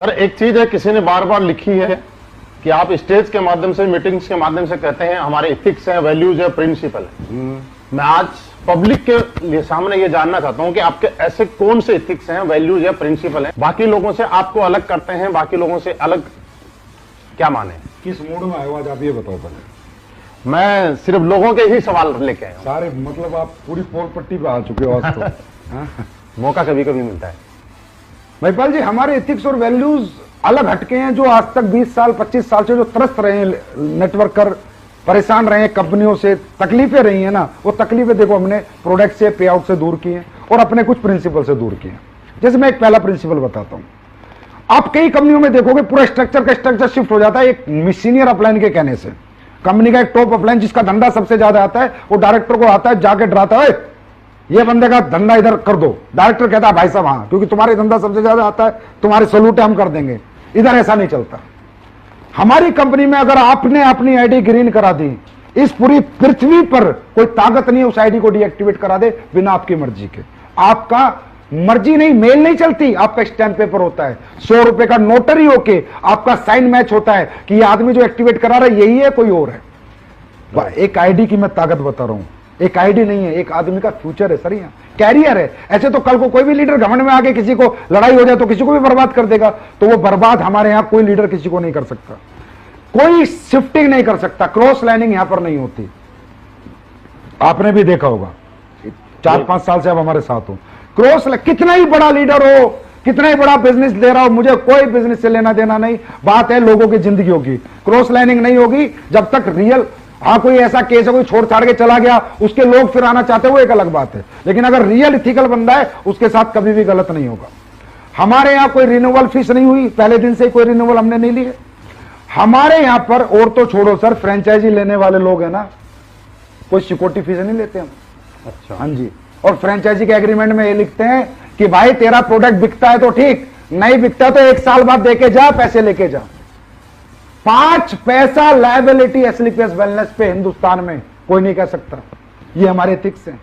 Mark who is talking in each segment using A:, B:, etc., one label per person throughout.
A: और एक चीज है, किसी ने बार बार लिखी है कि आप स्टेज के माध्यम से, मीटिंग्स के माध्यम से कहते हैं हमारे इथिक्स है, वैल्यूज है, प्रिंसिपल है। मैं आज पब्लिक के लिए सामने ये जानना चाहता हूं कि आपके ऐसे कौन से इथिक्स हैं, वैल्यूज या प्रिंसिपल हैं, बाकी लोगों से आपको अलग करते हैं, बाकी लोगों से अलग क्या माने?
B: किस मूड में आए हो आज आप ये बताओ पहले।
A: मैं सिर्फ लोगों के ही सवाल लेके आया हूं।
B: सारे मतलब आप पूरी पोल पट्टी पे आ चुके हो आज तो। हाँ?
A: मौका कभी कभी मिलता है।
B: महिपाल जी, हमारे एथिक्स और वैल्यूज अलग हटके हैं। जो आज तक 20 साल 25 साल से जो त्रस्त रहे हैं, नेटवर्कर परेशान रहे हैं, कंपनियों से तकलीफें रही हैं ना, वो तकलीफें देखो हमने प्रोडक्ट से, पे आउट से दूर की हैं और अपने कुछ प्रिंसिपल से दूर किए हैं। जैसे मैं एक पहला प्रिंसिपल बताता हूं। आप कई कंपनियों में देखोगे पूरा स्ट्रक्चर शिफ्ट हो जाता है एक सीनियर अपलाइन के कहने से। कंपनी का एक टॉप अपलाइन जिसका धंधा सबसे ज्यादा आता है, वो डायरेक्टर को आता है, जाके डराता है, ये बंदे का धंधा इधर कर दो। डायरेक्टर कहता है भाई साहब हाँ, क्योंकि तुम्हारे धंधा सबसे ज्यादा आता है, तुम्हारे सलूट हम कर देंगे। इधर ऐसा नहीं चलता। हमारी कंपनी में अगर आपने अपनी आईडी ग्रीन करा दी, इस पूरी पृथ्वी पर कोई ताकत नहीं है उस आईडी को डीएक्टिवेट करा दे बिना आपकी मर्जी के। आपका मर्जी नहीं, मेल नहीं चलती, आपका स्टैंप पेपर होता है, 100 रुपए का नोटरी होके आपका साइन मैच होता है कि ये आदमी जो एक्टिवेट करा रहा है यही है, कोई और है। एक आईडी की मैं ताकत बता रहा हूं। एक आईडी नहीं है, एक आदमी का फ्यूचर है सर, यहाँ कैरियर है। ऐसे तो कल को कोई भी लीडर घमंड में आके किसी को लड़ाई हो जाए तो किसी को भी बर्बाद कर देगा, तो वो बर्बाद हमारे यहाँ कोई लीडर किसी को नहीं कर सकता। कोई शिफ्टिंग नहीं कर सकता, क्रॉस लाइनिंग यहां पर नहीं होती। आपने भी देखा होगा, 4-5 साल से आप हमारे साथ हो। क्रॉस, कितना ही बड़ा लीडर हो, कितना ही बड़ा बिजनेस दे रहा हो, मुझे कोई बिजनेस से लेना देना नहीं। बात है लोगों की जिंदगियों की। क्रॉस लाइनिंग नहीं होगी जब तक रियल, हाँ कोई ऐसा केस है कोई छोड़ छाड़ के चला गया, उसके लोग फिर आना चाहते हैं, वो एक अलग बात है। लेकिन अगर रियल इथिकल बंदा है उसके साथ कभी भी गलत नहीं होगा। हमारे यहां कोई रिन्यूअल फीस नहीं हुई, पहले दिन से कोई रिन्यूअल हमने नहीं लिए। हमारे यहां पर, और तो छोड़ो सर, फ्रेंचाइजी लेने वाले लोग हैं ना, कोई सिक्योरिटी फीस नहीं लेते हम।
A: अच्छा।
B: हाँ जी। और फ्रेंचाइजी के एग्रीमेंट में ये लिखते हैं कि भाई तेरा प्रोडक्ट बिकता है तो ठीक, नहीं बिकता तो 1 साल बाद देके जा, पैसे लेके जा। 5 पैसा लायबिलिटी एसलीपीएस वेलनेस पे हिंदुस्तान में कोई नहीं कह सकता। ये हमारे एथिक्स हैं।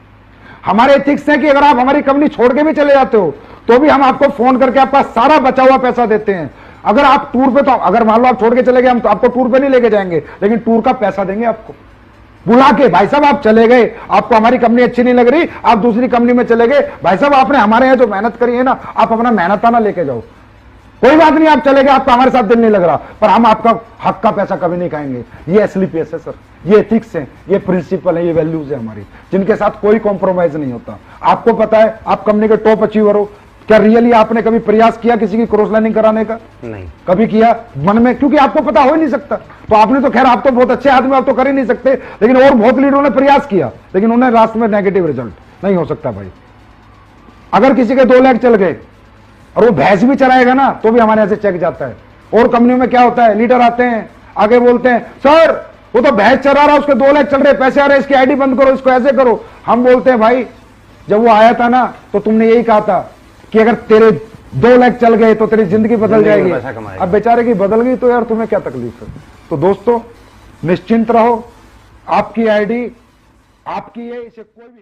B: हमारे एथिक्स हैं कि अगर आप हमारी कंपनी छोड़ के भी चले जाते हो तो भी हम आपको फोन करके आपका सारा बचा हुआ पैसा देते हैं। अगर आप टूर पे, तो अगर मान लो आप छोड़ के चले गए, हम तो आपको टूर पे नहीं लेके जाएंगे, लेकिन टूर का पैसा देंगे आपको बुला के। भाई साहब आप चले गए, आपको हमारी कंपनी अच्छी नहीं लग रही, आप दूसरी कंपनी में चले गए, भाई साहब आपने हमारे यहाँ जो मेहनत करी है ना, आप अपना मेहनताना लेके जाओ, कोई बात नहीं, आप चले गए, आपका हमारे साथ दिल नहीं लग रहा, पर हम आपका हक का पैसा कभी नहीं खाएंगे। ये एसलीपीएस है सर, ये एथिक्स है, ये प्रिंसिपल है, ये वैल्यूज है हमारी, जिनके साथ कोई कॉम्प्रोमाइज नहीं होता। आपको पता है आप कंपनी के टॉप अचीवर हो, क्या रियली आपने कभी प्रयास किया किसी की क्रॉस लाइनिंग कराने का?
A: नहीं
B: कभी किया मन में? क्योंकि आपको पता हो ही नहीं सकता। तो आपने तो खैर, आप तो बहुत अच्छे आदमी, आप तो कर ही नहीं सकते, लेकिन और बहुत लीडरों ने प्रयास किया, लेकिन उन्हें लास्ट में नेगेटिव रिजल्ट। नहीं हो सकता भाई। अगर किसी के 2 लाख चल गए और वो भैंस भी चलाएगा ना, तो भी हमारे यहां से चेक जाता है। और कंपनियों में क्या होता है, लीडर आते हैं आगे बोलते हैं सर वो तो भैंस चला रहा, उसके 2 लाख चल रहे, पैसे आ रहे, इसकी आईडी बंद करो, इसको ऐसे करो। हम बोलते हैं भाई जब वो आया था ना तो तुमने यही कहा था कि अगर तेरे 2 लाख चल गए तो तेरी जिंदगी बदल जाएगी। अब बेचारे की बदल गई तो यार तुम्हें क्या तकलीफ है? तो दोस्तों निश्चिंत रहो, आपकी आईडी आपकी है, इसे कोई भी